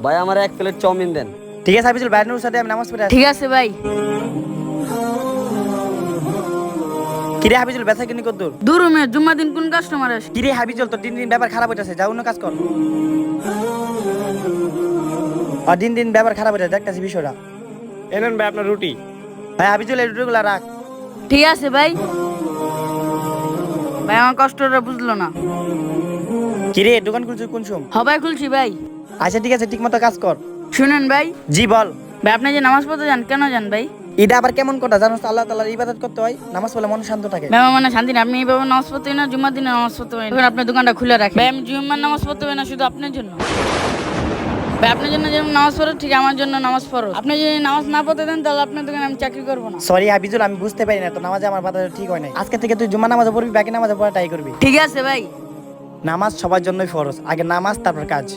ভাই আমার 1 plate chowmein দেন। ঠিক আছে হাফিজুল, ভাইয়ের সাথে আমি নামাজ পড়ে আসি। ঠিক আছে ভাই। কিরে হাফিজুল, বেচা কিনি কদ্দুর? দূর মে জুম্মা দিন কোন কাস্টমার আসে? কিরে হাফিজুল, তোর দিন দিন ব্যাপার খারাপ হইতাছে, যা অন্য কাজ কর। আর দিন দিন ব্যাপার খারাপ হইতাছে, দেখতাছি বিষয়টা। এনেন ভাই আপনার রুটি। ভাই হাফিজুল, এই রুটিগুলা রাখ। ঠিক আছে ভাই। ভাই আমার কষ্টটা বুঝলো না। কিরে দোকান খুলছিস কোন সময়? হবাই খুলছি ভাই। আচ্ছা ঠিক আছে, ঠিক মতো কাজ কর। শুনেন ভাই, জি বল। ভাই আপনি যে নামাজ পড়তে যান কেন যান ভাই? এটা আবার কেমন কথা জানো? আল্লাহ তাআলার ইবাদত করতে হয়, নামাজ পড়লে মন শান্ত থাকে। ভাই আমার মানে শান্তি না, আপনি এইভাবে নামাজ পড়তে হয় না, জুম্মার দিনে নামাজ পড়তে হয় না। এখন আপনার দোকানটা খুলে রাখেন। ভাই আমি জুম্মার নামাজ পড়তে হয় না শুধু আপনার জন্য। ভাই আপনার জন্য যেমন নামাজ পড়ো ঠিক আমার জন্য নামাজ পড়ো। আপনি যদি নামাজ না পড়তে দেন তাহলে আপনার দোকানে আমি চাকরি করবো না। সরি হাফিজুল, আমি বুঝতে পারি না তো নামাজে আমার বাধা ঠিক হয় নাই। আজকে থেকে তুই জুম্মা নামাজে পড়বি, বাকি নামাজে পড়া ট্রাই করবি। ঠিক আছে ভাই। নামাজ সবার জন্যই ফরজ, আগে নামাজ তারপর কাজ।